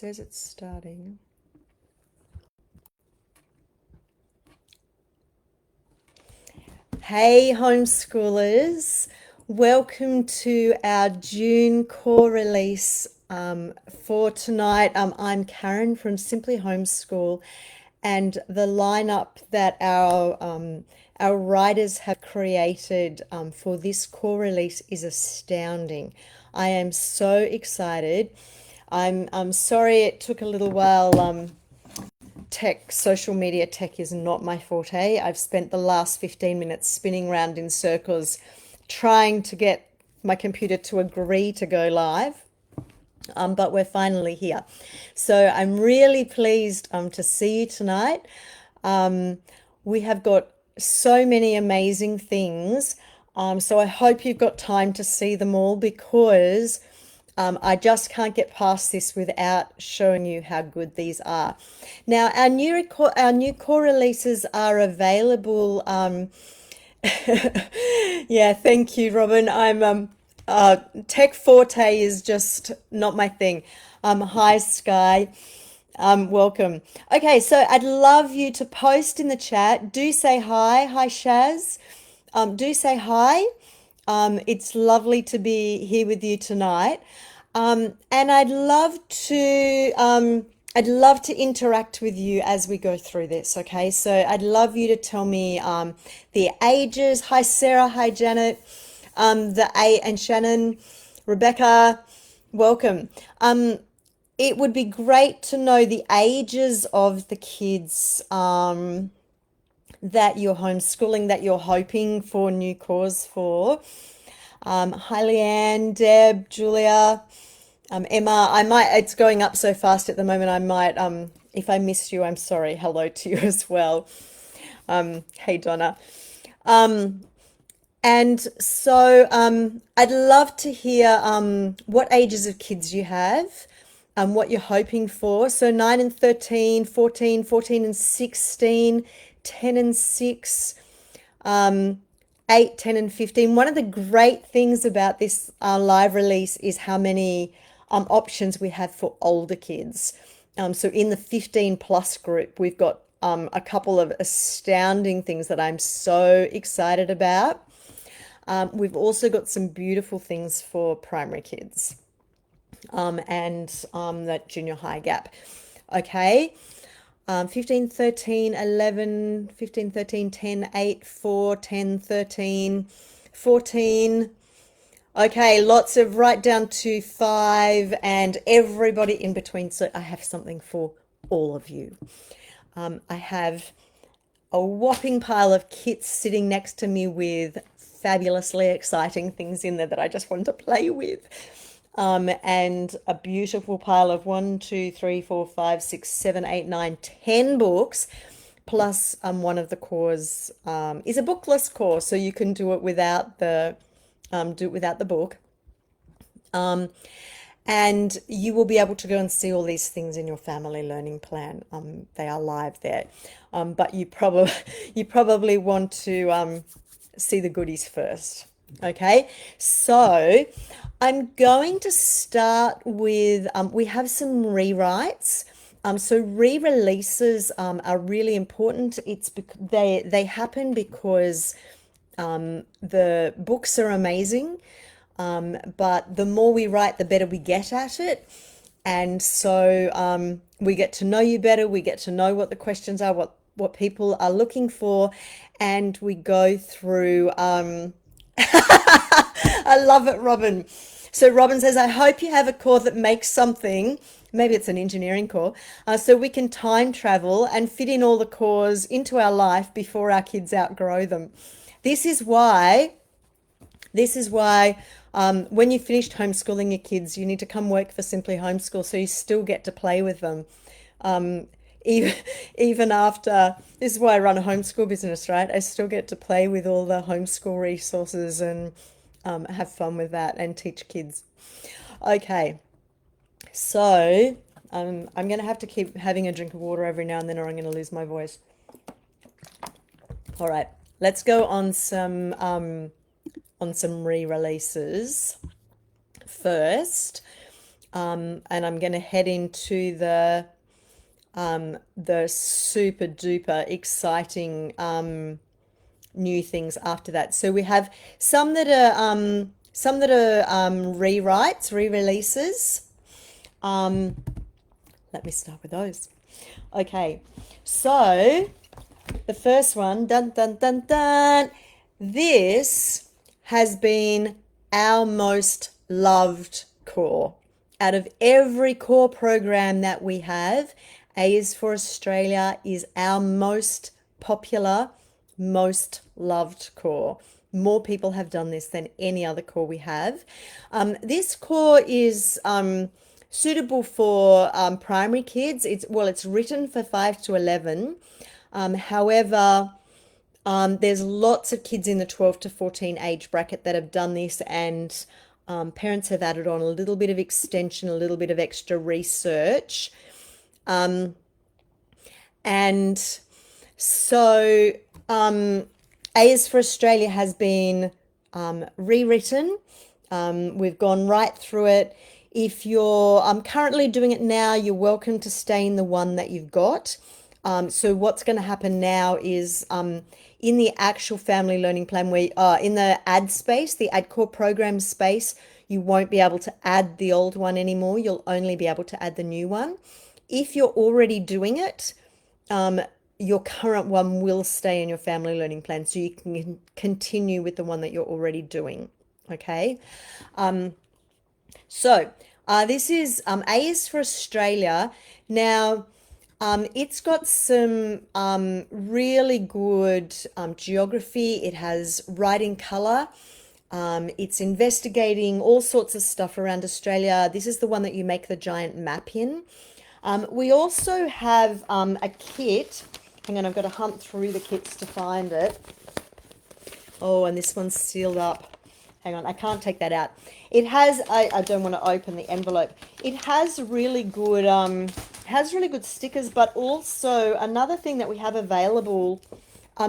says it's starting. Hey, homeschoolers. Welcome to our June core release for tonight. I'm Karen from Simply Homeschool, and the lineup that our writers have created for this core release is astounding. I am so excited. I'm sorry it took a little while. Social media tech is not my forte. I've spent the last 15 minutes spinning around in circles trying to get my computer to agree to go live. But we're finally here. So I'm really pleased to see you tonight. We have got so many amazing things. So I hope you've got time to see them all, because I just can't get past this without showing you how good these are. Now, our new core releases are available. Yeah, thank you, Robin. Tech forte is just not my thing. Hi, Sky. Welcome. Okay, so I'd love you to post in the chat. Do say hi. Hi, Shaz. Do say hi. It's lovely to be here with you tonight. And I'd love to interact with you as we go through this. Okay, so I'd love you to tell me the ages. Hi, Sarah. Hi, Janet. And Shannon, Rebecca. Welcome. It would be great to know the ages of the kids that you're homeschooling, that you're hoping for new cores for. Hi, Leanne, Deb, Julia, Emma. It's going up so fast at the moment. If I missed you, I'm sorry. Hello to you as well. Hey, Donna. And so I'd love to hear what ages of kids you have, what you're hoping for. So 9 and 13, 14, 14 and 16, 10 and 6, 8, 10 and 15. One of the great things about this live release is how many options we have for older kids. So in the 15 plus group, we've got a couple of astounding things that I'm so excited about. We've also got some beautiful things for primary kids and that junior high gap. Okay. 15, 13, 11, 15, 13, 10, 8, 4, 10, 13, 14. Okay, lots of right down to 5 and everybody in between. So I have something for all of you. I have a whopping pile of kits sitting next to me with fabulously exciting things in there that I just want to play with. And a beautiful pile of 1, 2, 3, 4, 5, 6, 7, 8, 9, 10 books, plus one of the cores is a bookless course, so you can do it without the book. And you will be able to go and see all these things in your family learning plan. They are live there, but you probably want to see the goodies first. Okay, so I'm going to start with, we have some rewrites. So re-releases are really important. They happen because the books are amazing, but the more we write, the better we get at it. And so we get to know you better. We get to know what the questions are, what people are looking for, and we go through. I love it, Robin. So Robin says, I hope you have a core that makes something, maybe it's an engineering core, so we can time travel and fit in all the cores into our life before our kids outgrow them. This is why when you finished homeschooling your kids, you need to come work for Simply Homeschool so you still get to play with them. Even after, this is why I run a homeschool business, right? I still get to play with all the homeschool resources and have fun with that and teach kids. Okay, so I'm going to have to keep having a drink of water every now and then or I'm going to lose my voice. All right, let's go on some re-releases first. and I'm going to head into the super duper exciting new things after that. So we have some that are rewrites, re-releases. Let me start with those. Okay, so the first one, dun dun dun dun. This has been our most loved core. Out of every core program that we have, A is for Australia is our most popular, most loved core. More people have done this than any other core we have. This core is suitable for primary kids. It's written for 5 to 11. However, there's lots of kids in the 12 to 14 age bracket that have done this, and parents have added on a little bit of extension, a little bit of extra research. And so A is for Australia has been rewritten. We've gone right through it. If you're currently doing it now, you're welcome to stay in the one that you've got. So what's going to happen now is in the actual family learning plan, where in the add space, the add core program space, you won't be able to add the old one anymore. You'll only be able to add the new one. If you're already doing it, your current one will stay in your family learning plan, so you can continue with the one that you're already doing. Okay. So this is A is for Australia. Now, it's got some really good geography. It has writing color. It's investigating all sorts of stuff around Australia. This is the one that you make the giant map in. We also have a kit. Hang on, I've got to hunt through the kits to find it. Oh, and this one's sealed up. Hang on, I can't take that out. It has, I don't want to open the envelope. It has really good stickers, but also another thing that we have available,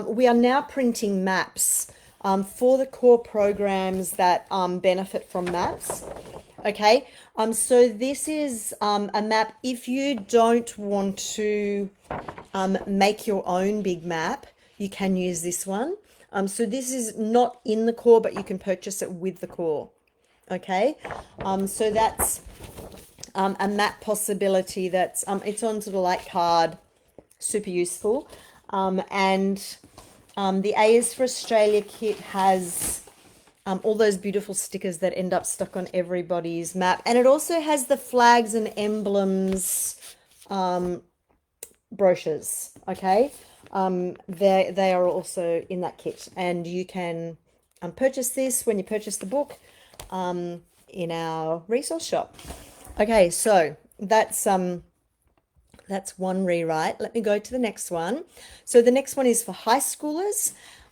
we are now printing maps for the core programs that benefit from maps. Okay, so this is a map. If you don't want to make your own big map, you can use this one. So this is not in the core, but you can purchase it with the core. Okay, so that's a map possibility that's it's on sort of like card, super useful. And the A is for Australia kit has all those beautiful stickers that end up stuck on everybody's map, and it also has the flags and emblems brochures. Okay, they are also in that kit, and you can purchase this when you purchase the book in our resource shop. Okay, so that's one rewrite. Let me go to the next one. So the next one is for high schoolers,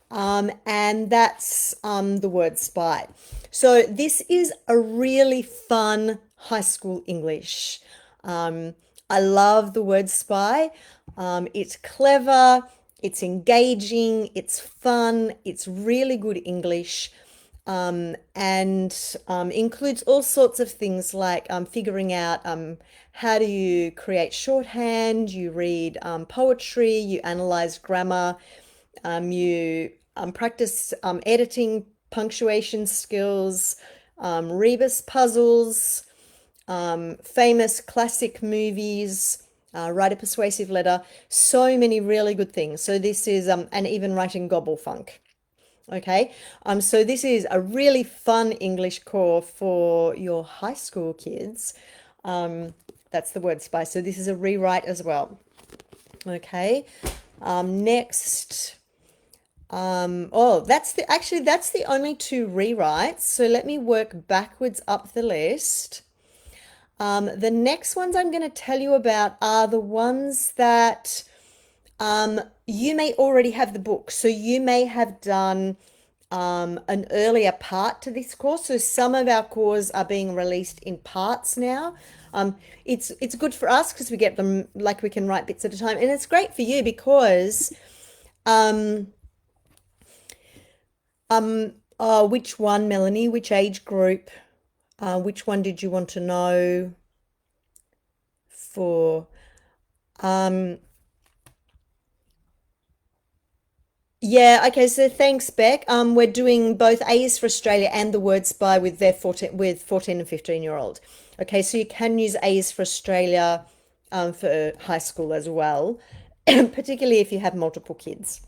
and that's the word spy. So this is a really fun high school English. I love the word spy. It's clever, it's engaging, it's fun, it's really good English. And includes all sorts of things like figuring out how do you create shorthand, you read poetry, you analyze grammar, you practice editing, punctuation skills, rebus puzzles, famous classic movies, write a persuasive letter, so many really good things. So this is, and even writing gobblefunk. Okay, so this is a really fun English core for your high school kids. That's the word spy. So this is a rewrite as well. Okay, next. Oh, that's the only two rewrites. So let me work backwards up the list. The next ones I'm going to tell you about are the ones that you may already have the book. So you may have done an earlier part to this course. So some of our cores are being released in parts now. It's good for us because we get them, like, we can write bits at a time, and it's great for you because which one, Melanie? Which age group? Which one did you want to know? for yeah, okay, so thanks, Beck. We're doing both A's for Australia and the Word Spy with their 14 and 15-year-old. Okay, so you can use A's for Australia for high school as well, particularly if you have multiple kids.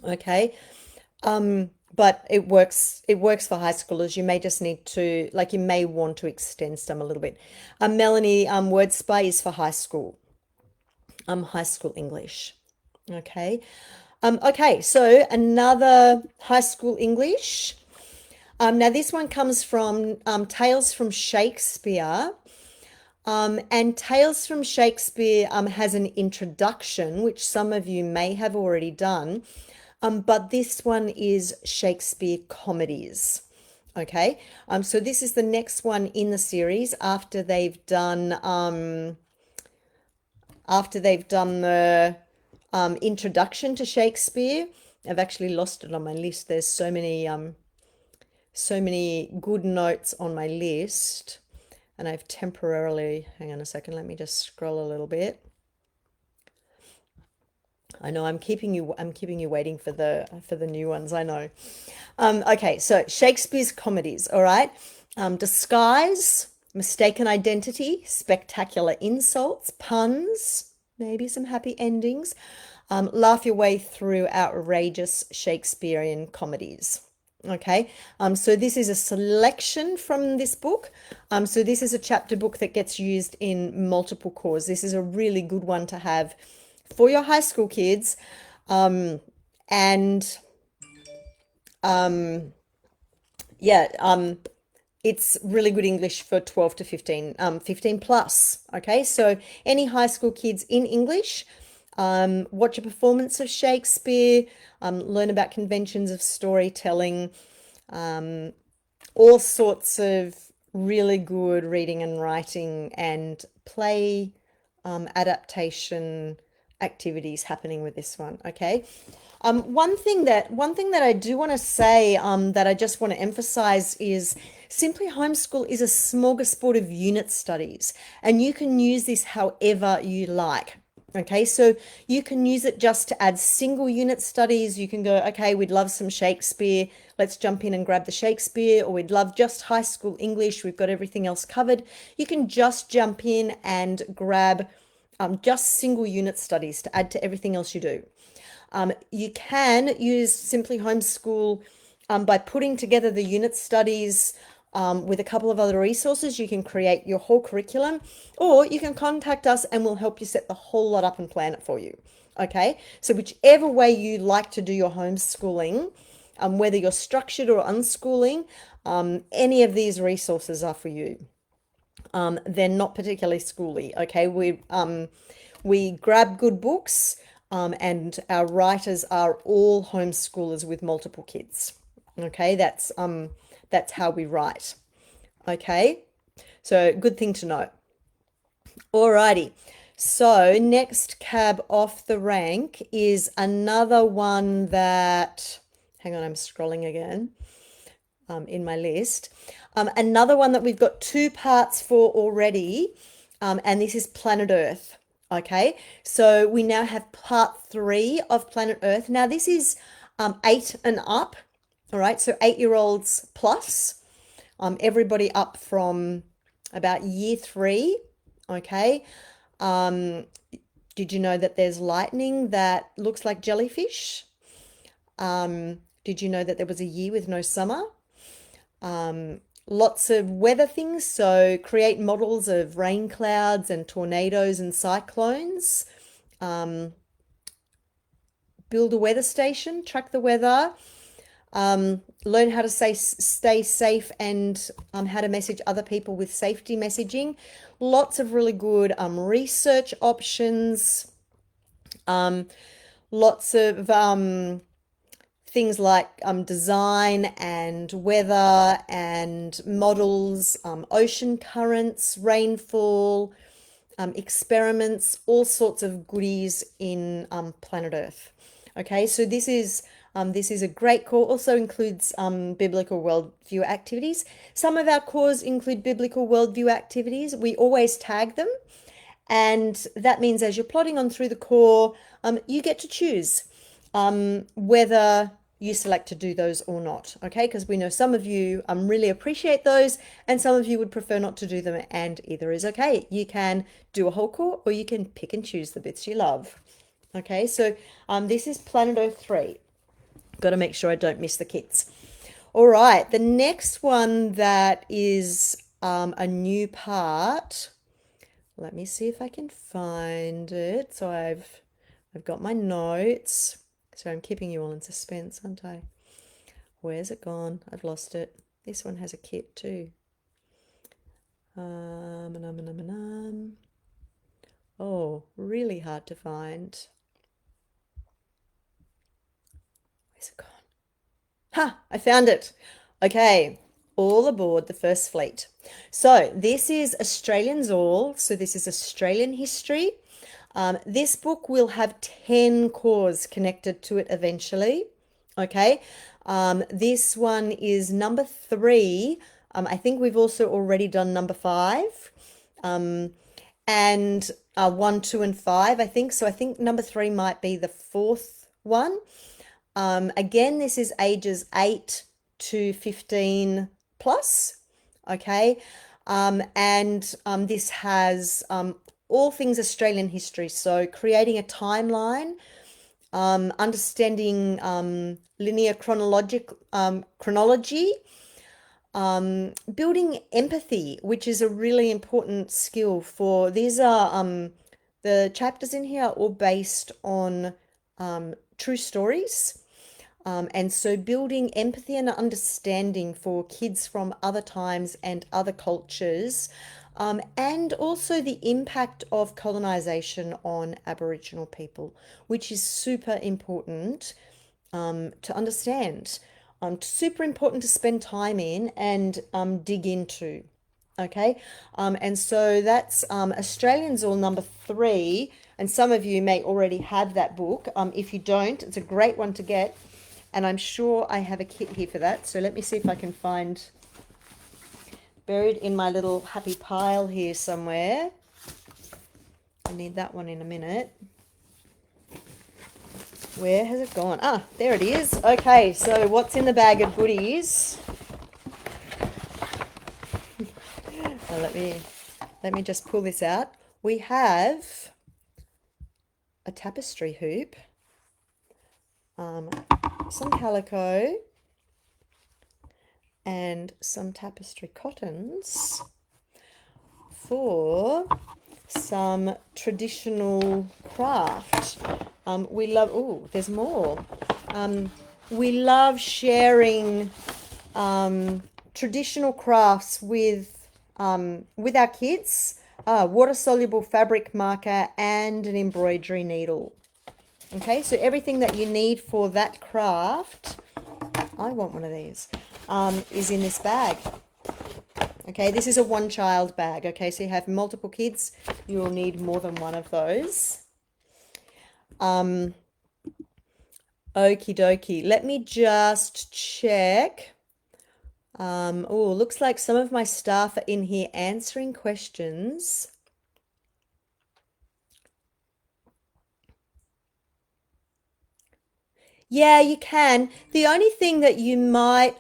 Okay. But it works for high schoolers. You may just need to, like, you may want to extend some a little bit. Melanie, Word Spy is for high school English. Okay. Okay, so another high school English. Now this one comes from Tales from Shakespeare. And Tales from Shakespeare has an introduction, which some of you may have already done. But this one is Shakespeare comedies. Okay, so this is the next one in the series after they've done the introduction to Shakespeare. I've actually lost it on my list. There's so many good notes on my list, and I've temporarily, hang on a second, let me just scroll a little bit. I know I'm keeping you waiting for the new ones, I know. Okay, so Shakespeare's comedies, all right. Disguise, mistaken identity, spectacular insults, puns, maybe some happy endings. Laugh your way through outrageous Shakespearean comedies. Okay, so this is a selection from this book. So this is a chapter book that gets used in multiple cores. This is a really good one to have for your high school kids. And yeah, it's really good English for 12 to 15, 15 plus. Okay, so any high school kids in English, watch a performance of Shakespeare, learn about conventions of storytelling, all sorts of really good reading and writing and play adaptation activities happening with this one. Okay. One thing that I do want to say, that I just want to emphasize is Simply Homeschool is a smorgasbord of unit studies, and you can use this however you like. Okay, so you can use it just to add single unit studies. You can go, okay, we'd love some Shakespeare. Let's jump in and grab the Shakespeare, or we'd love just high school English. We've got everything else covered. You can just jump in and grab just single unit studies to add to everything else you do. You can use Simply Homeschool by putting together the unit studies with a couple of other resources. You can create your whole curriculum, or you can contact us and we'll help you set the whole lot up and plan it for you. Okay, so whichever way you like to do your homeschooling, whether you're structured or unschooling, any of these resources are for you. They're not particularly schooly. Okay, we grab good books, and our writers are all homeschoolers with multiple kids. Okay, that's how we write. Okay, so good thing to know. Alrighty. So next cab off the rank is another one that, hang on, I'm scrolling again in my list. Another one that we've got two parts for already, and this is Planet Earth. Okay, so we now have part 3 of Planet Earth. Now this is 8 and up. All right, so 8-year-olds plus, everybody up from about year 3. Okay. Did you know that there's lightning that looks like jellyfish? Did you know that there was a year with no summer? Lots of weather things, so create models of rain clouds and tornadoes and cyclones. Build a weather station, track the weather. Learn how to stay safe, and how to message other people with safety messaging. Lots of really good research options. Lots of things like design and weather and models, ocean currents, rainfall, experiments, all sorts of goodies in Planet Earth. Okay, so this is a great core. Also includes biblical worldview activities. Some of our cores include biblical worldview activities. We always tag them, And that means as you're plodding on through the core, you get to choose whether you select to do those or not, okay? Because we know some of you really appreciate those and some of you would prefer not to do them, and either is okay. You can do a whole core or you can pick and choose the bits you love. Okay, so this is Planet Earth 3. Got to make sure I don't miss the kids. All right, the next one that is a new part. Let me see if I can find it. So I've got my notes. So I'm keeping you all in suspense, aren't I? Where's it gone? I've lost it. This one has a kit too. Oh, really hard to find. Where's it gone? Ha! I found it. Okay, all aboard the First Fleet. So this is Australians all. So this is Australian history. This book will have 10 cores connected to it eventually. Okay, this one is number 3. I think we've also already done number 5. And 1, 2, and 5, I think. So I think number 3 might be the 4th one. Again, this is ages 8 to 15 plus. Okay. And this has all things Australian history. So creating a timeline, understanding linear chronology, building empathy, which is a really important skill for these are the chapters in here are all based on true stories. And so building empathy and understanding for kids from other times and other cultures, and also the impact of colonization on Aboriginal people, which is super important to understand, super important to spend time in and dig into. Okay, and so that's Australians All number 3, and some of you may already have that book. If you don't, it's a great one to get, and I'm sure I have a kit here for that. So let me see if I can find, buried in my little happy pile here somewhere. I need that one in a minute. Where has it gone? Ah, there it is. Okay, so what's in the bag of goodies? Let me just pull this out. We have a tapestry hoop, some calico, and some tapestry cottons for some traditional craft. We love, oh, there's more. We love sharing traditional crafts with our kids. Water-soluble fabric marker and an embroidery needle. Okay, so everything that you need for that craft, I want one of these, is in this bag. Okay, this is a one-child bag. Okay, so you have multiple kids, you will need more than one of those. Okie dokie. Let me just check. Oh, looks like some of my staff are in here answering questions. Yeah, you can. The only thing that you might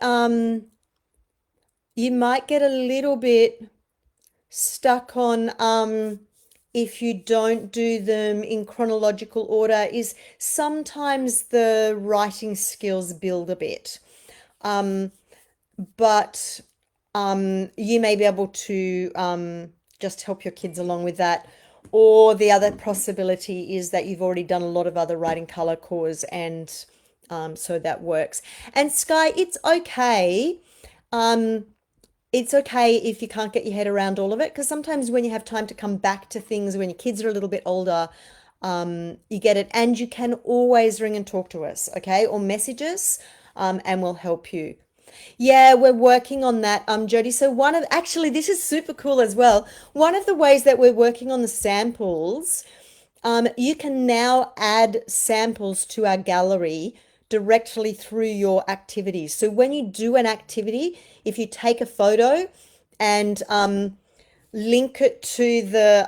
get a little bit stuck on if you don't do them in chronological order is sometimes the writing skills build a bit. But you may be able to just help your kids along with that. Or the other possibility is that you've already done a lot of other writing color cores, and so that works. And Sky, it's okay. It's okay if you can't get your head around all of it, because sometimes when you have time to come back to things, when your kids are a little bit older, you get it. And you can always ring and talk to us, okay? Or message us, and we'll help you. Yeah, we're working on that, Jody. So actually, this is super cool as well. One of the ways that we're working on the samples, you can now add samples to our gallery directly through your activities. So when you do an activity, if you take a photo and link it to the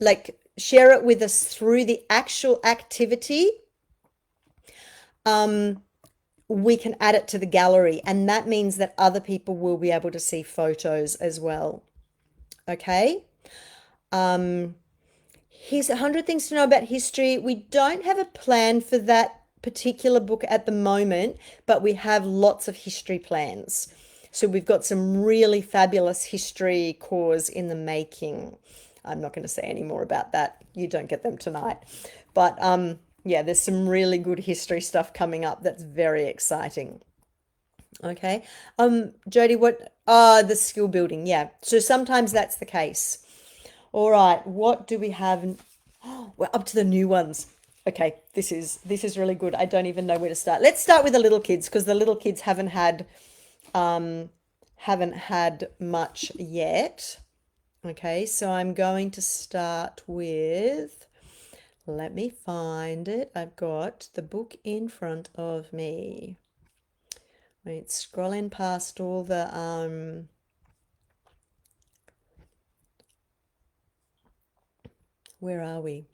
like share it with us through the actual activity, we can add it to the gallery, and that means that other people will be able to see photos as well. Okay. Here's 100 things to know about history. We don't have a plan for that particular book at the moment, but we have lots of history plans. So we've got some really fabulous history cores in the making. I'm not going to say any more about that. You don't get them tonight. But yeah, there's some really good history stuff coming up that's very exciting. Okay. Jody, what the skill building? Yeah. So sometimes that's the case. All right, what do we have? Oh, we're up to the new ones. Okay, this is really good. I don't even know where to start. Let's start with the little kids because the little kids haven't had much yet. Okay, so I'm going to start with, let me find it. I've got the book in front of me. Wait, scrolling past all the where are we?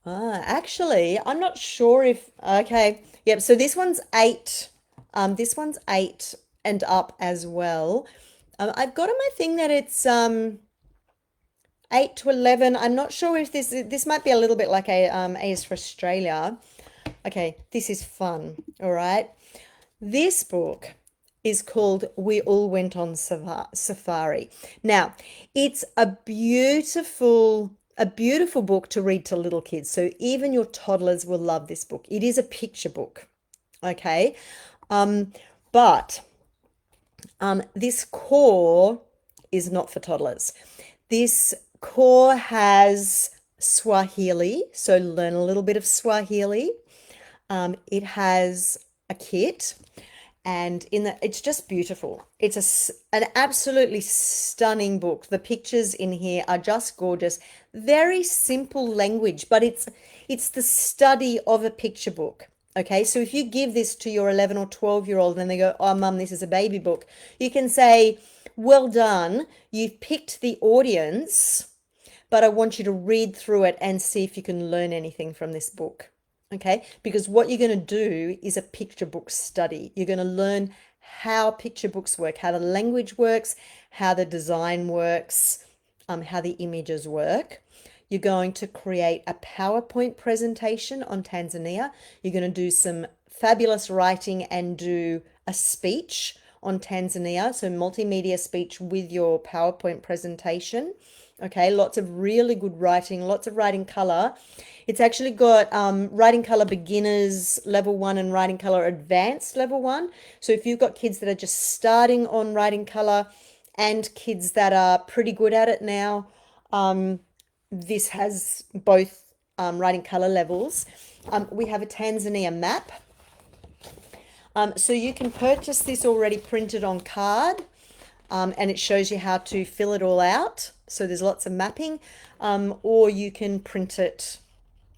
Actually, I'm not sure if, okay. Yep, so this one's eight. This one's eight and up as well. I've got on my thing that it's 8 to 11. I'm not sure if this might be a little bit like a A is for Australia. Okay, this is fun. All right. This book is called We All Went on Safari. Now, it's a beautiful book to read to little kids. So even your toddlers will love this book. It is a picture book. Okay. But this core is not for toddlers. This core has Swahili, so learn a little bit of Swahili. It has a kit, and it's just beautiful. It's an absolutely stunning book. The pictures in here are just gorgeous. Very simple language, but it's the study of a picture book. Okay, so if you give this to your 11 or 12-year-old and they go, "Oh, mum, this is a baby book," you can say, "Well done, you've picked the audience, but I want you to read through it and see if you can learn anything from this book." Okay, because what you're going to do is a picture book study. You're going to learn how picture books work, how the language works, how the design works, how the images work. You're going to create a PowerPoint presentation on Tanzania. You're going to do some fabulous writing and do a speech on Tanzania, so multimedia speech with your PowerPoint presentation. Okay, lots of really good writing, lots of writing color. It's actually got writing color beginners level 1 and writing color advanced level 1. So if you've got kids that are just starting on writing color and kids that are pretty good at it now, this has both writing color levels. We have a Tanzania map. So you can purchase this already printed on card, and it shows you how to fill it all out. So there's lots of mapping, or you can print it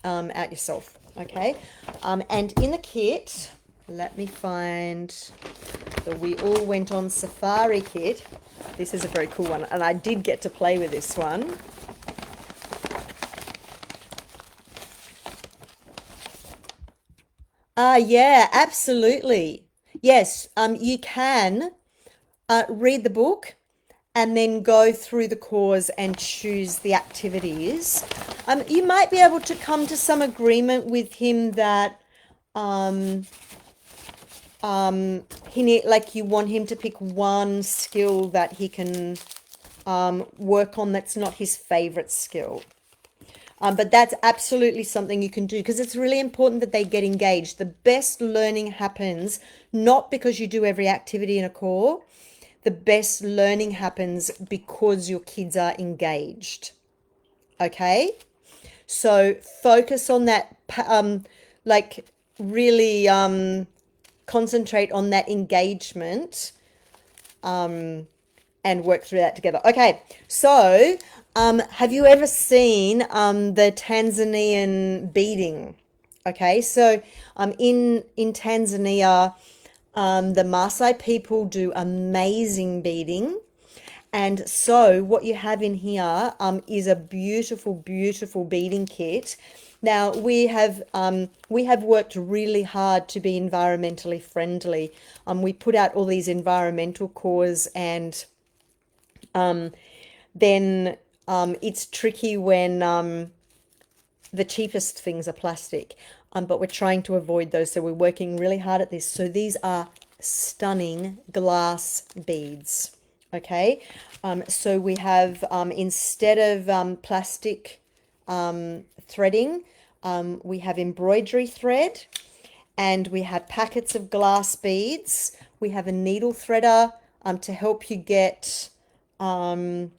out yourself. Okay, and in the kit, let me find the We All Went on Safari kit. This is a very cool one, and I did get to play with this one. Yeah, absolutely. Yes, you can read the book and then go through the cores and choose the activities. You might be able to come to some agreement with him that like you want him to pick one skill that he can work on that's not his favorite skill. But that's absolutely something you can do because it's really important that they get engaged. The best learning happens not because you do every activity in a core. The best learning happens because your kids are engaged. Okay? So focus on that, like really concentrate on that engagement and work through that together. Okay, so have you ever seen the Tanzanian beading? Okay, so in Tanzania, the Maasai people do amazing beading, And so what you have in here is a beautiful, beautiful beading kit. Now we have worked really hard to be environmentally friendly. We put out all these environmental cores, and then it's tricky when the cheapest things are plastic, but we're trying to avoid those. So we're working really hard at this. So these are stunning glass beads. Okay, so we have instead of plastic threading, we have embroidery thread, and we have packets of glass beads. We have a needle threader to help you get the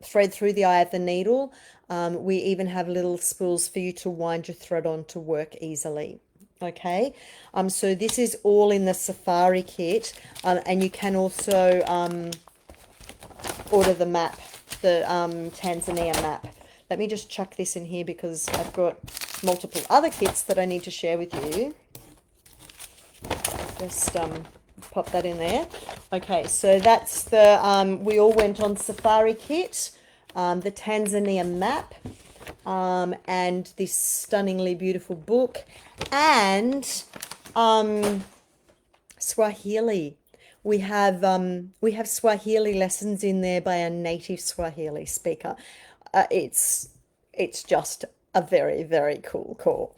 thread through the eye of the needle. We even have little spools for you to wind your thread on to work easily. Okay, so this is all in the Safari kit, and you can also order the map, the Tanzania map. Let me just chuck this in here because I've got multiple other kits that I need to share with you. Just pop that in there. Okay, so that's the we all went on Safari kit, the Tanzania map, and this stunningly beautiful book, and Swahili. We have Swahili lessons in there by a native Swahili speaker. It's just a very, very cool core.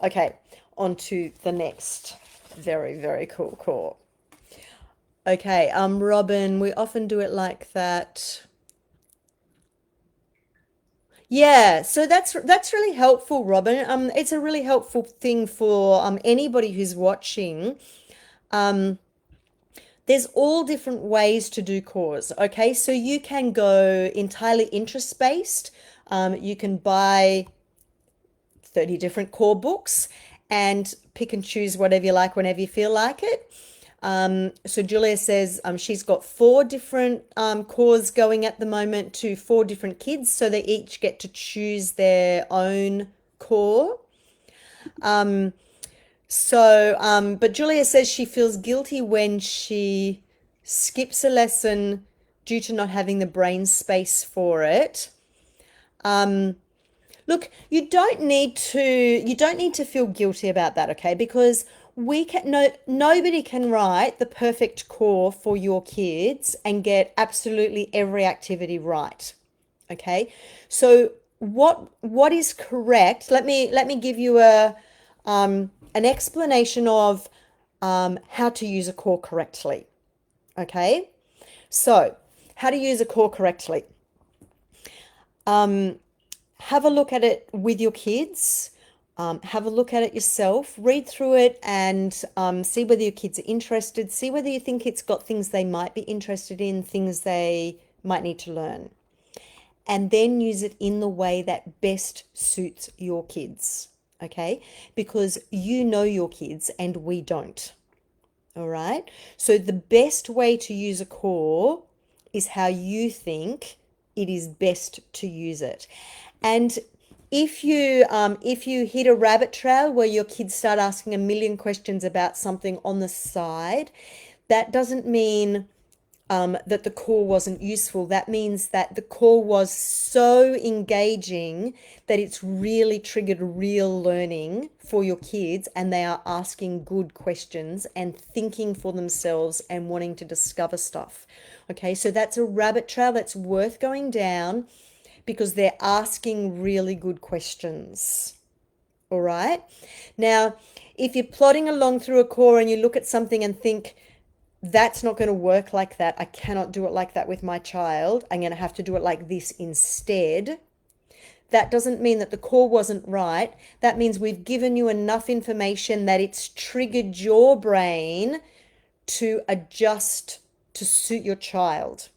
Okay, on to the next very, very cool core. Okay, Robin, we often do it like that. Yeah, so that's really helpful, Robin. It's a really helpful thing for anybody who's watching. There's all different ways to do cores. Okay, so you can go entirely interest based. You can buy 30 different core books and pick and choose whatever you like whenever you feel like it. So Julia says she's got 4 different cores going at the moment to 4 different kids, so they each get to choose their own core. But Julia says she feels guilty when she skips a lesson due to not having the brain space for it. Look, you don't need to feel guilty about that, okay? Because nobody can write the perfect core for your kids and get absolutely every activity right. Okay? So what is correct? Let me give you an explanation of how to use a core correctly. Okay? So, how to use a core correctly. Have a look at it with your kids. Have a look at it yourself. Read through it and see whether your kids are interested. See whether you think it's got things they might be interested in, things they might need to learn. And then use it in the way that best suits your kids. Okay? Because you know your kids and we don't. All right? So the best way to use a core is how you think it is best to use it. And if you hit a rabbit trail where your kids start asking a million questions about something on the side, that doesn't mean that the core wasn't useful. That means that the core was so engaging that it's really triggered real learning for your kids, and they are asking good questions and thinking for themselves and wanting to discover stuff. Okay, so that's a rabbit trail that's worth going down because they're asking really good questions. All right. Now, if you're plodding along through a core and you look at something and think, that's not going to work like that, I cannot do it like that with my child, I'm going to have to do it like this instead, that doesn't mean that the core wasn't right. That means we've given you enough information that it's triggered your brain to adjust to suit your child.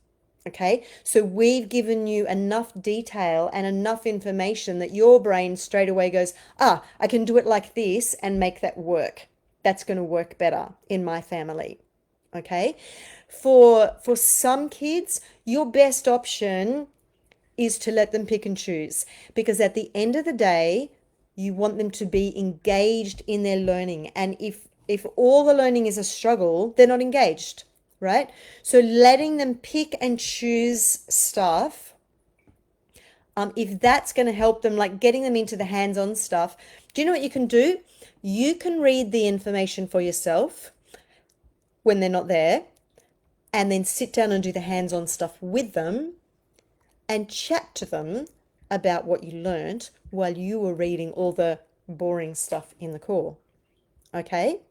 Okay, so we've given you enough detail and enough information that your brain straight away goes, I can do it like this and make that work. That's going to work better in my family. Okay, for some kids, your best option is to let them pick and choose, because at the end of the day, you want them to be engaged in their learning. And if all the learning is a struggle, they're not engaged, right? So letting them pick and choose stuff, if that's going to help them, like getting them into the hands-on stuff, do you know what you can do? You can read the information for yourself when they're not there, and then sit down and do the hands-on stuff with them and chat to them about what you learned while you were reading all the boring stuff in the core. Okay?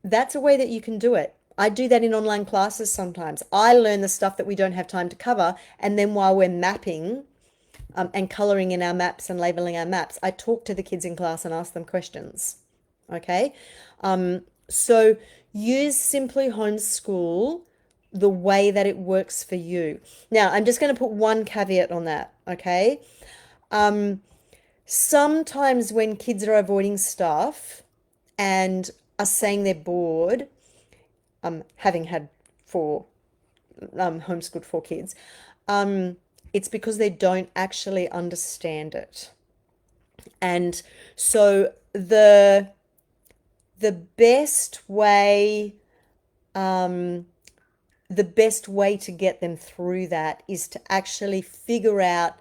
That's a way that you can do it. I do that in online classes sometimes. I learn the stuff that we don't have time to cover, and then while we're mapping and coloring in our maps and labeling our maps, I talk to the kids in class and ask them questions. Okay? So use Simply Homeschool the way that it works for you. Now, I'm just going to put one caveat on that, okay? Sometimes when kids are avoiding stuff and are saying they're bored, having had homeschooled 4 kids, it's because they don't actually understand it. And so the best way to get them through that is to actually figure out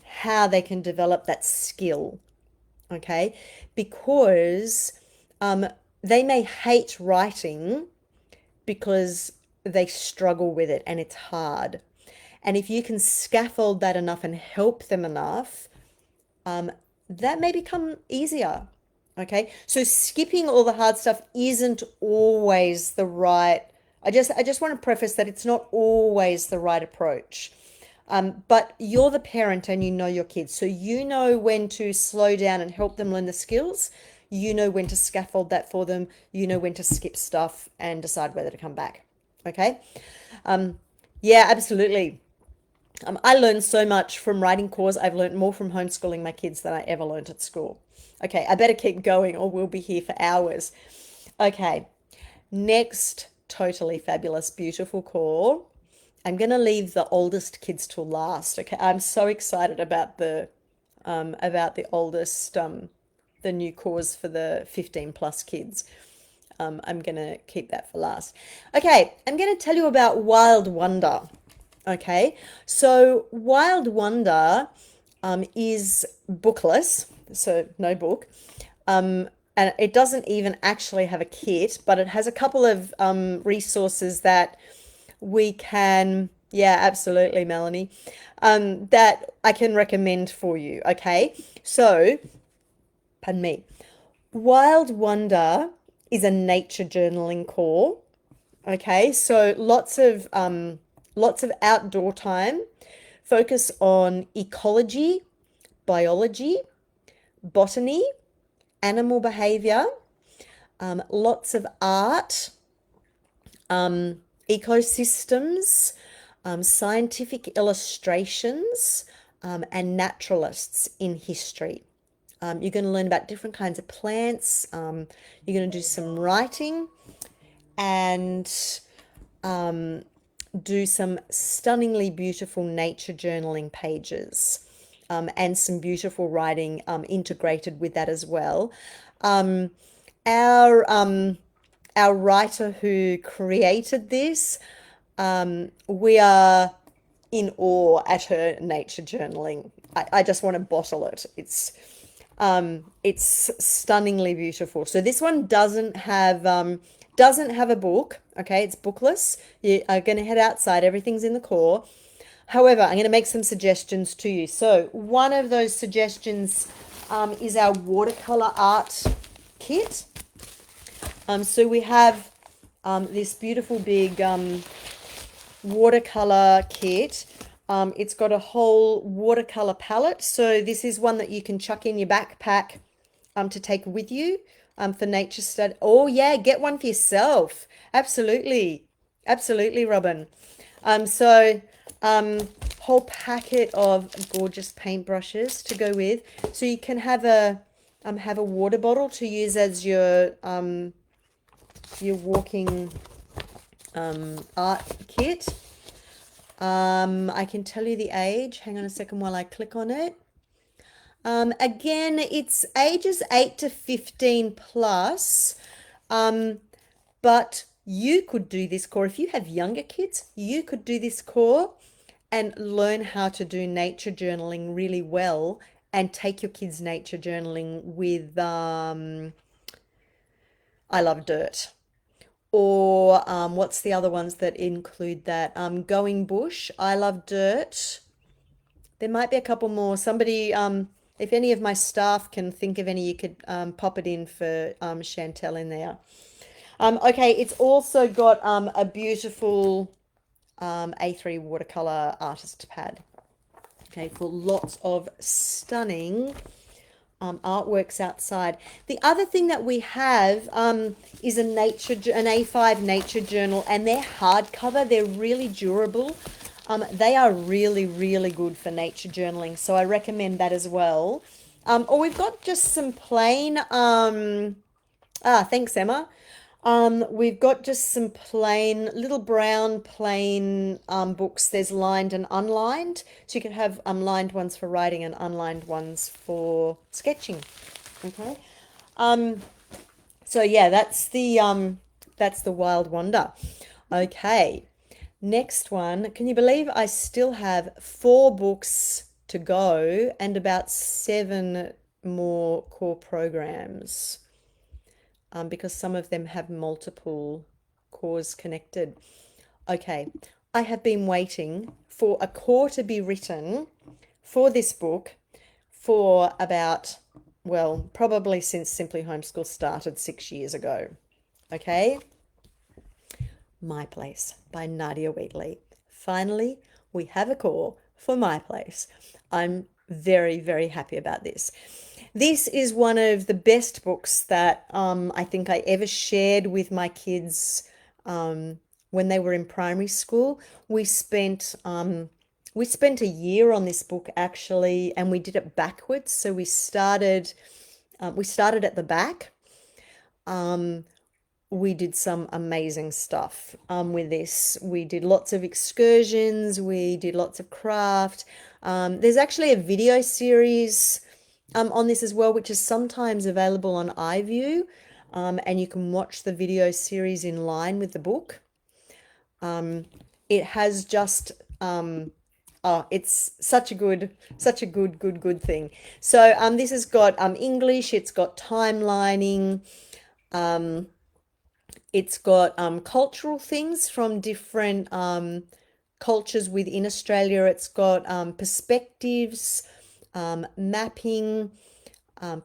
how they can develop that skill, okay? Because they may hate writing because they struggle with it and it's hard. And if you can scaffold that enough and help them enough, that may become easier. Okay, so skipping all the hard stuff isn't always the right. I just want to preface that it's not always the right approach. But you're the parent and you know your kids, so you know when to slow down and help them learn the skills. You know when to scaffold that for them. You know when to skip stuff and decide whether to come back. Okay, yeah, absolutely. I learned so much from writing cores. I've learned more from homeschooling my kids than I ever learned at school. Okay, I better keep going or we'll be here for hours. Okay, next totally fabulous, beautiful core. I'm going to leave the oldest kids till last. Okay, I'm so excited about the oldest, the new cores for the 15 plus kids. I'm going to keep that for last. Okay, I'm going to tell you about Wild Wonder. Okay, so Wild Wonder is bookless, so no book. And it doesn't even actually have a kit, but it has a couple of resources that we can, yeah, absolutely, Melanie, that I can recommend for you. Okay, so, pardon me, Wild Wonder is a nature journaling core. Okay, so lots of outdoor time, focus on ecology, biology, botany, animal behavior, lots of art, ecosystems, scientific illustrations, and naturalists in history. You're going to learn about different kinds of plants. You're going to do some writing and do some stunningly beautiful nature journaling pages, and some beautiful writing integrated with that as well. Our writer who created this, we are in awe at her nature journaling. I just want to bottle it. It's stunningly beautiful. So this one doesn't have a book. Okay, it's bookless. You are going to head outside. Everything's in the core. However, I'm going to make some suggestions to you. So one of those suggestions is our watercolor art kit. So we have this beautiful big watercolor kit. It's got a whole watercolor palette. So this is one that you can chuck in your backpack to take with you for nature study. Oh yeah, get one for yourself. Absolutely. Absolutely, Robin. So whole packet of gorgeous paintbrushes to go with. So you can have a water bottle to use as your walking art kit. I can tell you the age. Hang on a second while I click on it. Again, it's ages 8 to 15 plus, but you could do this core. If you have younger kids, you could do this core and learn how to do nature journaling really well and take your kids nature journaling with I love dirt. Or what's the other ones that include that? Going bush, I love dirt. There might be a couple more. Somebody, if any of my staff can think of any, you could pop it in for Chantel in there. Okay, it's also got a beautiful A3 watercolor artist pad. Okay, for lots of stunning artworks outside. The other thing that we have is an A5 nature journal, and they're hardcover. They're really durable. They are really, really good for nature journaling, so I recommend that as well. Or we've got just some plain, thanks, Emma. We've got just some plain, little brown plain books. There's lined and unlined. So you can have lined ones for writing and unlined ones for sketching. Okay. So yeah, that's the Wild Wonder. Okay. Next one. Can you believe I still have 4 books to go and about 7 more core programs? Because some of them have multiple cores connected. Okay, I have been waiting for a core to be written for this book for about, well, probably since Simply Homeschool started 6 years ago. Okay, My Place by Nadia Wheatley. Finally, we have a core for My Place. I'm very, very happy about this. This is one of the best books that I think I ever shared with my kids when they were in primary school. We spent a year on this book actually, and we did it backwards. So we started at the back. We did some amazing stuff with this. We did lots of excursions. We did lots of craft. There's actually a video series on this as well, which is sometimes available on iView, and you can watch the video series in line with the book. It has just it's such a good thing. So this has got English. It's got timelining. It's got cultural things from different cultures within Australia. It's got perspectives, mapping,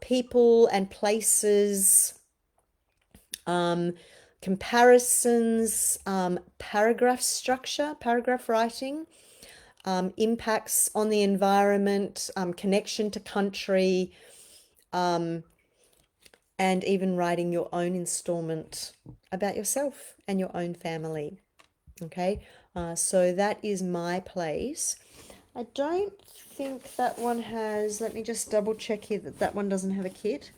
people and places, comparisons, paragraph structure, paragraph writing, impacts on the environment, connection to country, and even writing your own installment about yourself and your own family. Okay, so that is My Place. I don't think that one has, let me just double check here that one doesn't have a kit.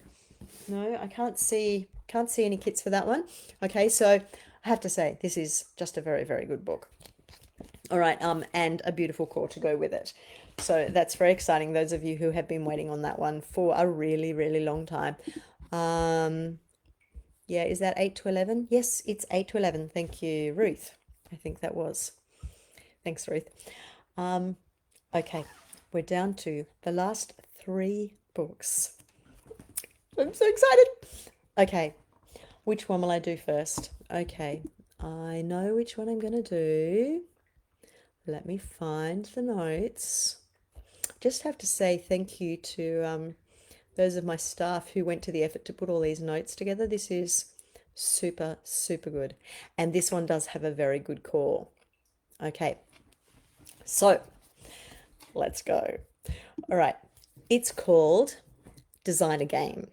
No, I can't see any kits for that one. Okay, so I have to say this is just a very, very good book. All right, and a beautiful core to go with it. So that's very exciting, those of you who have been waiting on that one for a really, really long time. Yeah, is that 8 to 11? Yes, it's 8 to 11. Thank you, Ruth. I think that was. Thanks, Ruth. Okay, we're down to the last 3 books. I'm so excited. Okay, which one will I do first? Okay, I know which one I'm going to do. Let me find the notes. Just have to say thank you to those of my staff who went to the effort to put all these notes together. This is super, super good. And this one does have a very good core. Okay, so let's go. All right, it's called Design a Game.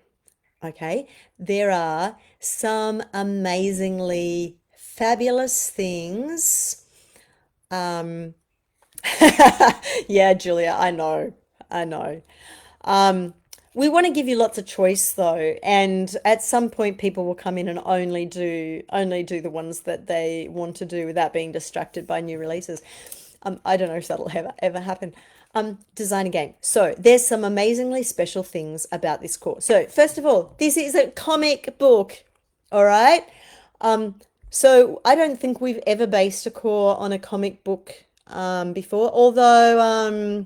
Okay, there are some amazingly fabulous things. Yeah, Julia, I know. We want to give you lots of choice though, and at some point people will come in and only do the ones that they want to do without being distracted by new releases. I don't know if that'll ever happen. Design a game. So there's some amazingly special things about this course. So first of all, this is a comic book. All right. So I don't think we've ever based a core on a comic book before, although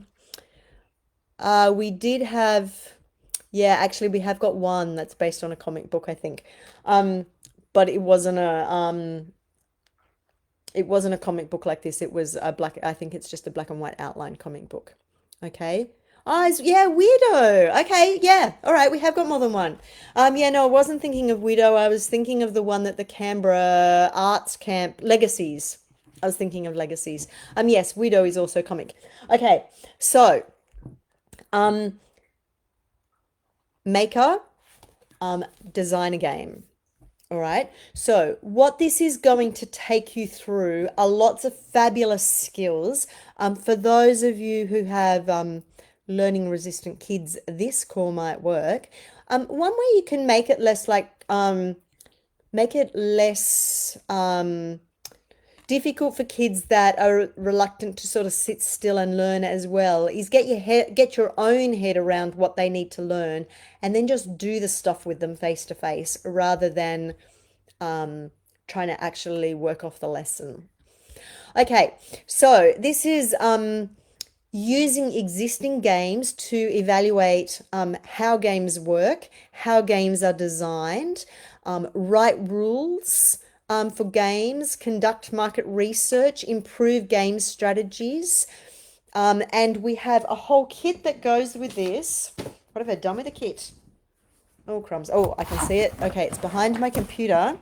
we did have, yeah, actually we have got one that's based on a comic book, I think. Um, but it wasn't a comic book like this. It was a black, I think it's just a black and white outline comic book. Okay. Oh, yeah, Weirdo. Okay, yeah. All right, we have got more than one. Yeah, no, I wasn't thinking of Widow. I was thinking of the one that the Canberra Arts Camp Legacies. I was thinking of Legacies. Yes, Widow is also comic. Okay, so um, maker, design a game. All right. So, what this is going to take you through are lots of fabulous skills. For those of you who have learning resistant kids, this core might work. One way you can make it less make it less difficult for kids that are reluctant to sort of sit still and learn as well is get your own head around what they need to learn, and then just do the stuff with them face to face rather than trying to actually work off the lesson. Okay, so this is using existing games to evaluate how games work, how games are designed, write rules for games, conduct market research, improve game strategies. And we have a whole kit that goes with this. What have I done with the kit? Oh, crumbs. Oh, I can see it. Okay, it's behind my computer.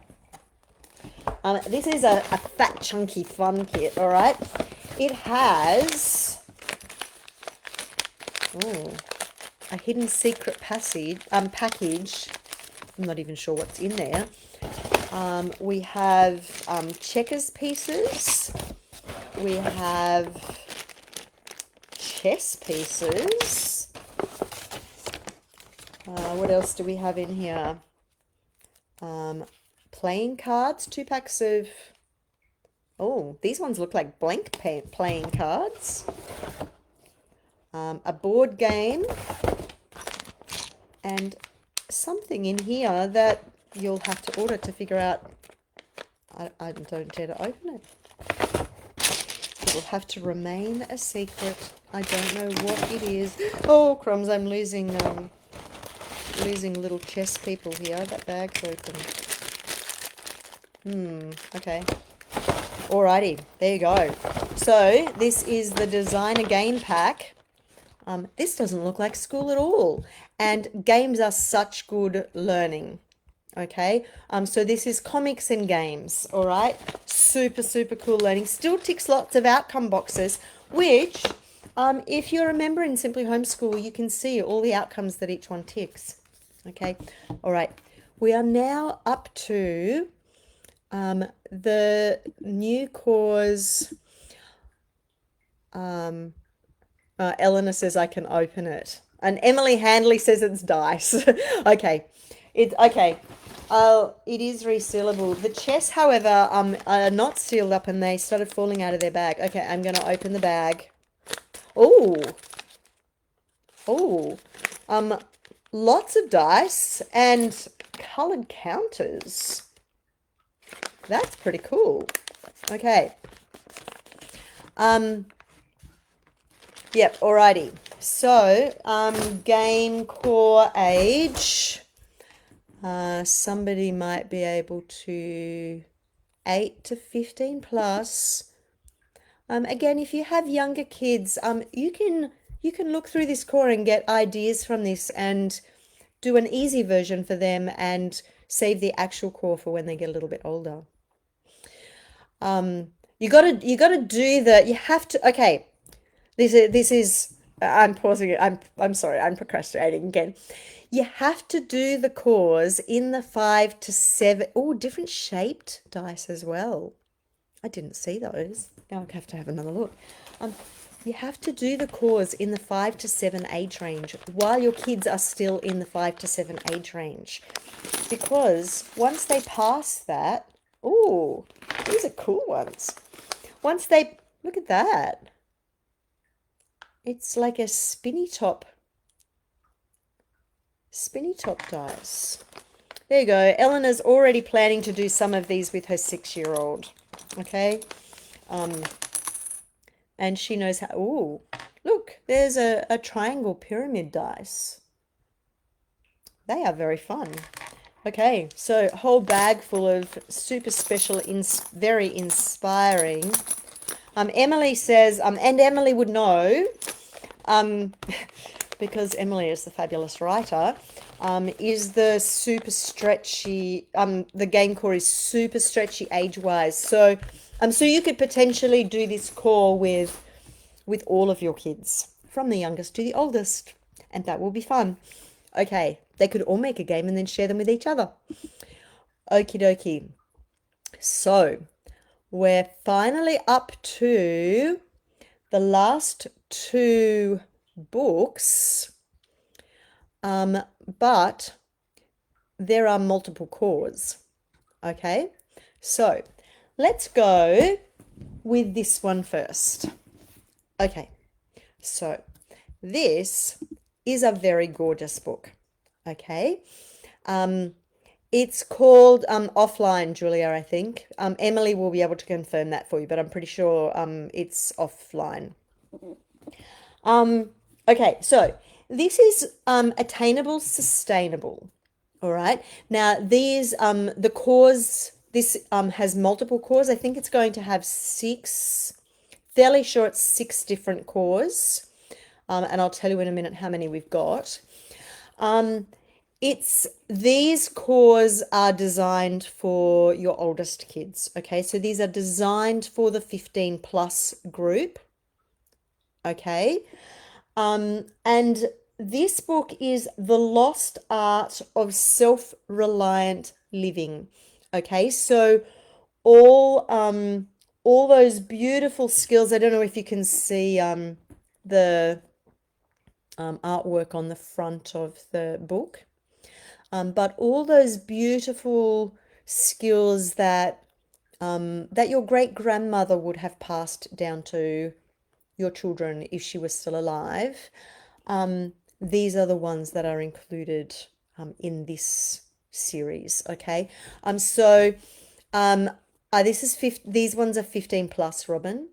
This is a fat, chunky fun kit, all right? It has a hidden secret package. I'm not even sure what's in there. We have checkers pieces. We have chess pieces. What else do we have in here? Playing cards, 2 packs of, oh, these ones look like blank playing cards. A board game, and something in here that you'll have to order to figure out. I don't dare to open it. It will have to remain a secret. I don't know what it is. Oh, crumbs, I'm losing little chess people here. That bag's open. Okay. Alrighty, there you go. So this is the designer game pack. This doesn't look like school at all. And games are such good learning. Okay, so this is comics and games, all right? Super, super cool learning. Still ticks lots of outcome boxes, which, if you're a member in Simply Homeschool, you can see all the outcomes that each one ticks. Okay, all right. We are now up to the new cause. Eleanor says I can open it. And Emily Handley says it's dice. Okay. It's okay. It is resealable. The chess, however, are not sealed up and they started falling out of their bag. Okay, I'm gonna open the bag. Oh. Oh. Lots of dice and colored counters. That's pretty cool. Okay. Yep, alrighty. So, game core age. Somebody might be able to 8 to 15 plus. Again, if you have younger kids, you can look through this core and get ideas from this and do an easy version for them and save the actual core for when they get a little bit older. You gotta do you have to, okay. This is I'm pausing it. I'm sorry, I'm procrastinating again. You have to do the cores in the 5 to 7. Oh, different shaped dice as well. I didn't see those. Now I have to have another look. You have to do the cores in the 5 to 7 age range while your kids are still in the 5 to 7 age range. Because once they pass that, oh, these are cool ones. Once they, look at that. It's like a spinny top dice. There you go. Eleanor's already planning to do some of these with her 6-year-old. Okay. And she knows how. Ooh, look, there's a triangle pyramid dice. They are very fun. Okay, so a whole bag full of super special, very inspiring. Emily says, and Emily would know, because Emily is the fabulous writer, is the super stretchy, the game core is super stretchy age-wise. So, so you could potentially do this core with all of your kids, from the youngest to the oldest, and that will be fun. Okay, they could all make a game and then share them with each other. Okie dokie. So, we're finally up to the last 2 books, but there are multiple cores. Okay, so let's go with this one first. Okay, so this is a very gorgeous book. Okay, it's called Offline, Julia, I think. Emily will be able to confirm that for you, but I'm pretty sure it's Offline. Okay, so this is attainable, sustainable. All right. Now these the cores, this has multiple cores. I think it's going to have 6, fairly sure it's 6 different cores. And I'll tell you in a minute how many we've got. These cores are designed for your oldest kids. Okay, so these are designed for the 15 plus group. Okay. And this book is The Lost Art of Self-Reliant Living. Okay, so all those beautiful skills. I don't know if you can see the artwork on the front of the book, but all those beautiful skills that that your great grandmother would have passed down to your children if she was still alive. These are the ones that are included in this series. Okay, so these ones are 15 plus, Robin.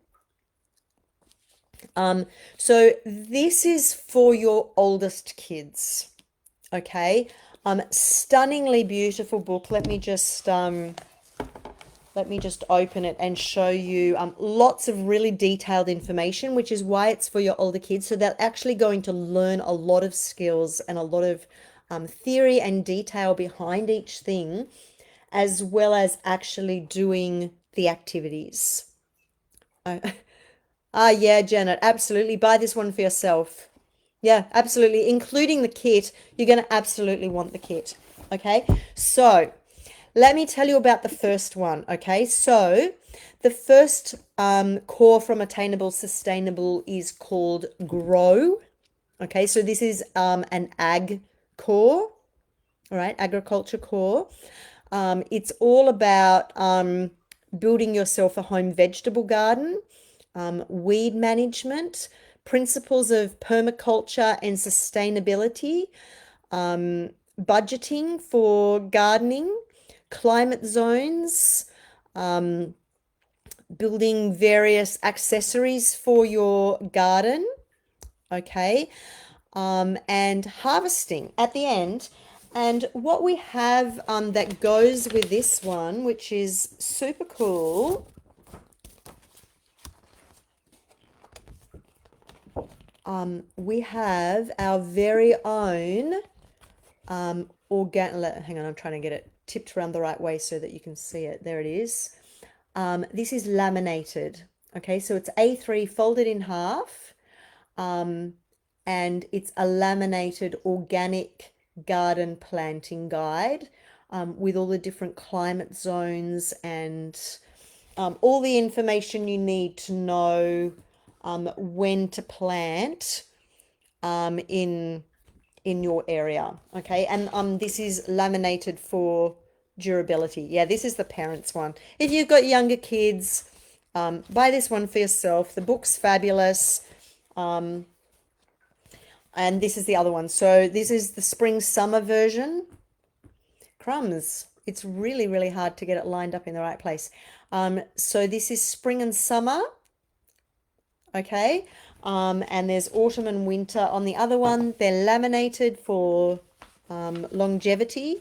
So this is for your oldest kids. Okay, stunningly beautiful book. Let me just open it and show you lots of really detailed information, which is why it's for your older kids. So they're actually going to learn a lot of skills and a lot of theory and detail behind each thing, as well as actually doing the activities. Yeah, Janet, absolutely. Buy this one for yourself. Yeah, absolutely. Including the kit. You're going to absolutely want the kit. Okay, so let me tell you about the first one. Okay, so the first core from Attainable Sustainable is called Grow. Okay, so this is an ag core, all right, agriculture core. It's all about building yourself a home vegetable garden, weed management, principles of permaculture and sustainability, budgeting for gardening, climate zones, building various accessories for your garden, okay, and harvesting at the end. And what we have that goes with this one, which is super cool, we have our very own organic, hang on, I'm trying to get it tipped around the right way so that you can see it. There it is. This is laminated. Okay, so it's A3 folded in half, and it's a laminated organic garden planting guide with all the different climate zones and all the information you need to know when to plant in your area. Okay, and this is laminated for durability. Yeah, this is the parents one. If you've got younger kids, buy this one for yourself. The book's fabulous. And this is the other one. So this is the spring summer version. crumbs. It's really, really hard to get it lined up in the right place. So this is spring and summer, okay? And there's autumn and winter on the other one. They're laminated for longevity.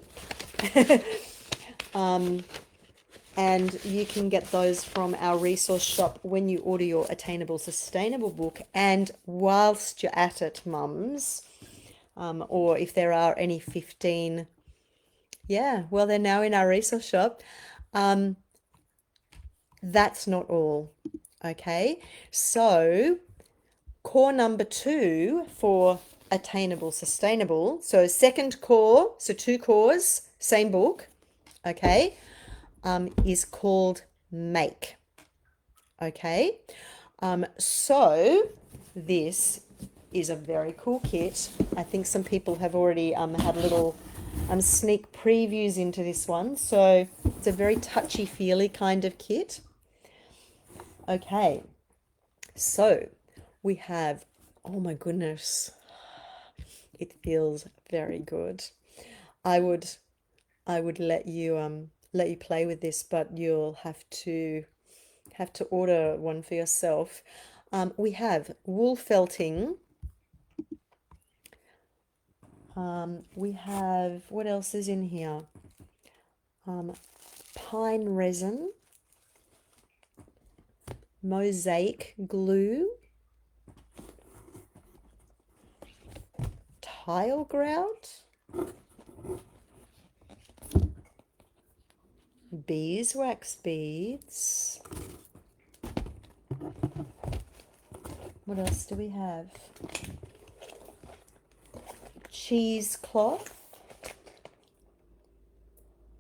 And you can get those from our resource shop when you order your Attainable Sustainable book. And whilst you're at it, mums, or if there are any 15, yeah, well, they're now in our resource shop. That's not all, okay? So core number 2 for Attainable Sustainable. So second core, so 2 cores, same book, okay, is called Make. Okay, so this is a very cool kit. I think some people have already had little sneak previews into this one. So it's a very touchy-feely kind of kit. Okay, so we have, oh my goodness, it feels very good. I would let you play with this, but you'll have to order one for yourself. We have wool felting. We have, what else is in here? Pine resin, mosaic glue, tile grout, beeswax beads. What else do we have? Cheesecloth,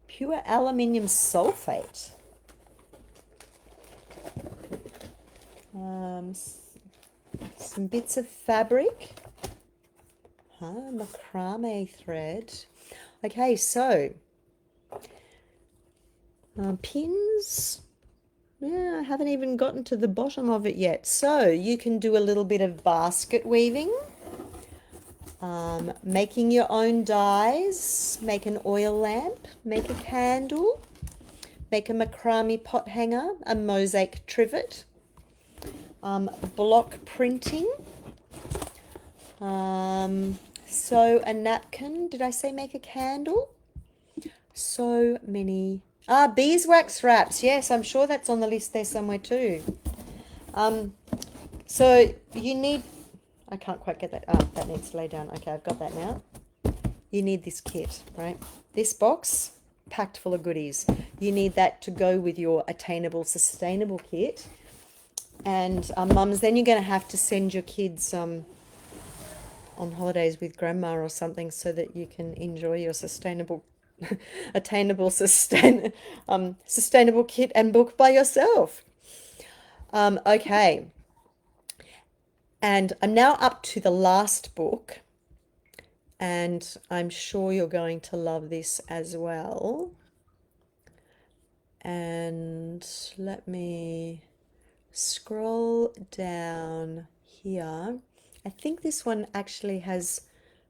pure aluminium sulfate, some bits of fabric, macrame thread. Okay, so pins. Yeah, I haven't even gotten to the bottom of it yet. So you can do a little bit of basket weaving, making your own dyes, make an oil lamp, make a candle, make a macrame pot hanger, a mosaic trivet, block printing, sew a napkin. Did I say make a candle? So many. Beeswax wraps. Yes, I'm sure that's on the list there somewhere too. So you need, I can't quite get that. That needs to lay down. Okay, I've got that now. You need this kit, right? This box packed full of goodies. You need that to go with your Attainable Sustainable kit. And mums, then you're going to have to send your kids on holidays with grandma or something so that you can enjoy your sustainable sustainable kit and book by yourself. Okay, and I'm now up to the last book, and I'm sure you're going to love this as well. And let me scroll down here. I think this one actually has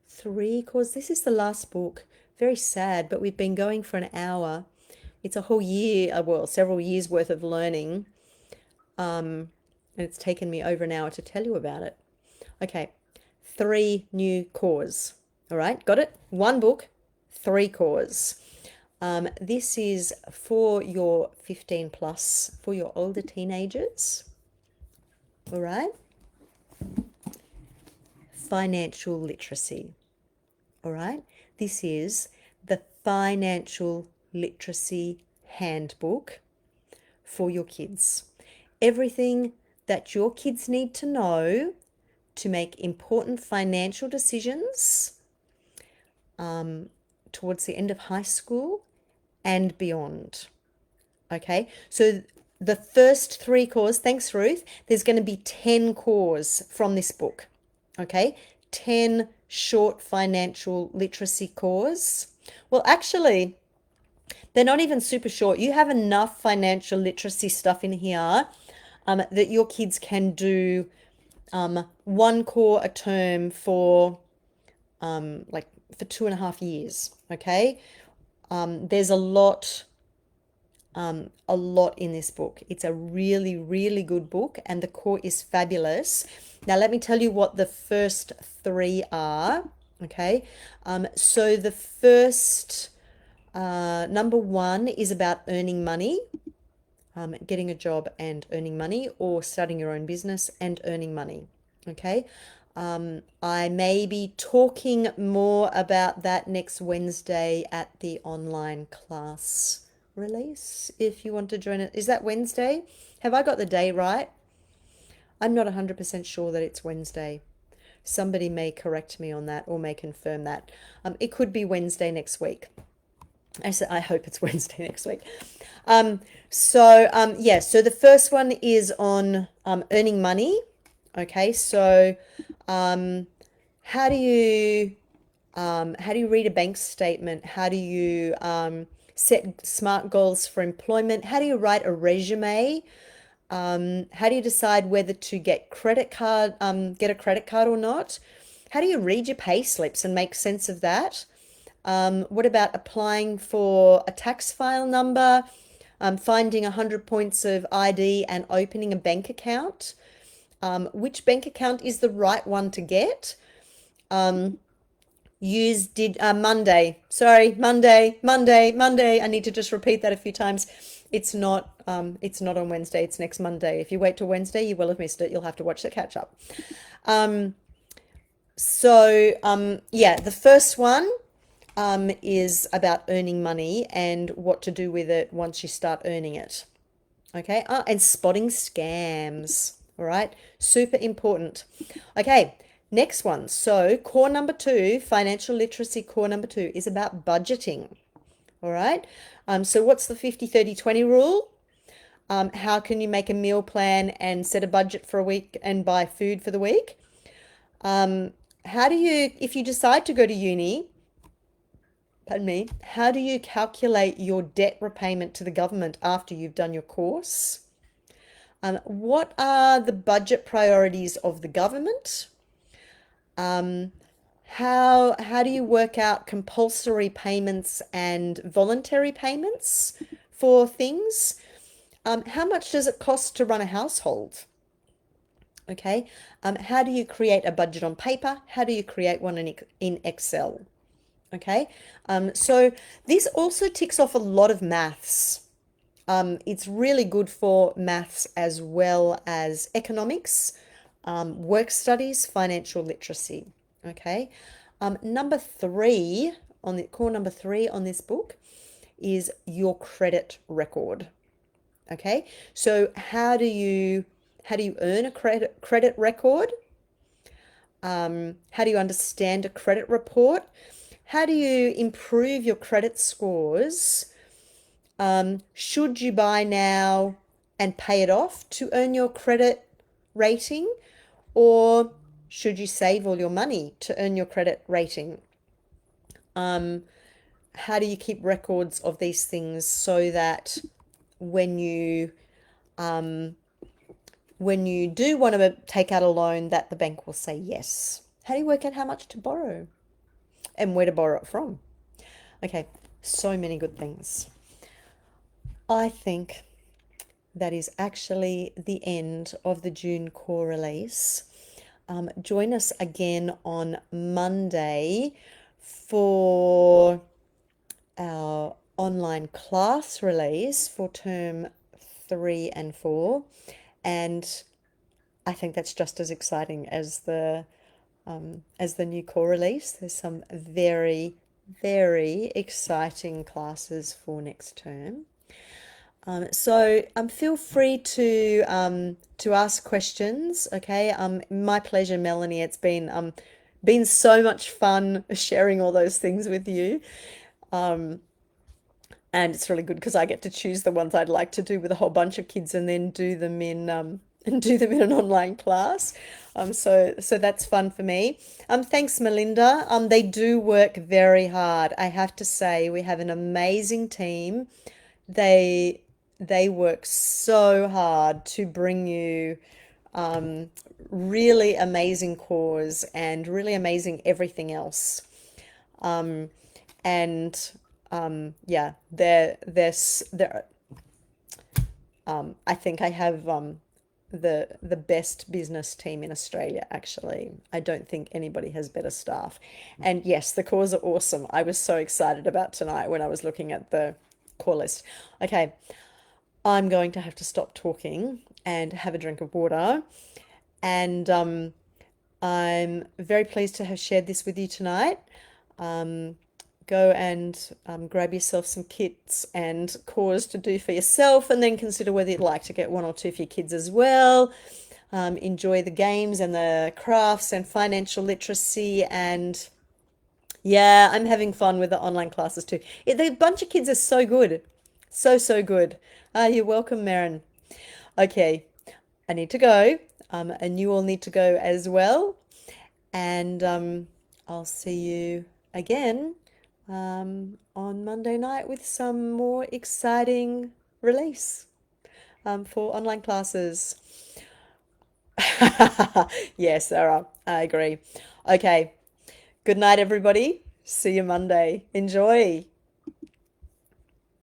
3 cores. This is the last book. Very sad, but we've been going for an hour. It's a whole year, well, several years worth of learning. And it's taken me over an hour to tell you about it. Okay, 3 new cores. All right, got it? 1 book, 3 cores. This is for your 15 plus, for your older teenagers. All right. Financial literacy. All right. This is the Financial Literacy Handbook for your kids. Everything that your kids need to know to make important financial decisions towards the end of high school and beyond. Okay, so the first 3 cores, thanks Ruth, there's going to be 10 cores from this book. Okay, 10 short financial literacy cores. Well, actually, they're not even super short. You have enough financial literacy stuff in here that your kids can do 1 core a term for for 2.5 years. Okay, There's a lot in this book. It's a really, really good book, and the core is fabulous. Now, let me tell you what the first three are. Okay, so the first number one is about earning money, getting a job and earning money, or starting your own business and earning money. Okay, I may be talking more about that next Wednesday at the online class release if you want to join it. Is that Wednesday? Have I got the day right? I'm not 100% sure that it's Wednesday. Somebody may correct me on that or may confirm that. It could be Wednesday next week. I hope it's Wednesday next week. Yeah, so the first one is on earning money. Okay, so um, how do you read a bank statement? How do you set SMART goals for employment? How do you write a resume? How do you decide whether to get get a credit card or not? How do you read your pay slips and make sense of that? What about applying for a tax file number, finding 100 points of ID and opening a bank account? Which bank account is the right one to get? Monday. Sorry, Monday. I need to just repeat that a few times. It's not on Wednesday. It's next Monday. If you wait till Wednesday, you will have missed it. You'll have to watch the catch up. Yeah, the first one is about earning money and what to do with it once you start earning it. Okay, and spotting scams. All right, super important. Okay, next one. So, core number two, financial literacy core number two is about budgeting. All right, so what's the 50/30/20 rule? How can you make a meal plan and set a budget for a week and buy food for the week? How do you, if you decide to go to uni, pardon me, how do you calculate your debt repayment to the government after you've done your course? What are the budget priorities of the government? How do you work out compulsory payments and voluntary payments for things? How much does it cost to run a household? Okay. How do you create a budget on paper? How do you create one in Excel? Okay. So this also ticks off a lot of maths. It's really good for maths as well as economics, work studies, financial literacy. Okay. Number three on the core number three on this book is your credit record. Okay. So how do you earn a credit record? How do you understand a credit report? How do you improve your credit scores? Should you buy now and pay it off to earn your credit rating? Or should you save all your money to earn your credit rating? How do you keep records of these things so that when you do want to take out a loan, that the bank will say yes? How do you work out how much to borrow and where to borrow it from? Okay, so many good things. I think that is actually the end of the June core release. Join us again on Monday for our online class release for term 3 and 4. And I think that's just as exciting as the new core release. There's some very, very exciting classes for next term. So feel free to ask questions. Okay, my pleasure, Melanie. It's been so much fun sharing all those things with you. And it's really good because I get to choose the ones I'd like to do with a whole bunch of kids and then do them in and do them in an online class. So that's fun for me. Thanks, Melinda. They do work very hard. I have to say, we have an amazing team. They work so hard to bring you really amazing cores and really amazing everything else. And Yeah, they're I think I have the best business team in Australia, actually. I don't think anybody has better staff. And yes, the cores are awesome. I was so excited about tonight when I was looking at the core list. Okay, I'm going to have to stop talking and have a drink of water. And I'm very pleased to have shared this with you tonight. Go and grab yourself some kits and cores to do for yourself, and then consider whether you'd like to get one or two for your kids as well. Enjoy the games and the crafts and financial literacy. And yeah, I'm having fun with the online classes too. The bunch of kids are so good. So, so good. You're welcome, Marin. Okay, I need to go, and you all need to go as well. And I'll see you again on Monday night with some more exciting release for online classes. Yes, Sarah, I agree. Okay, good night, everybody. See you Monday. Enjoy.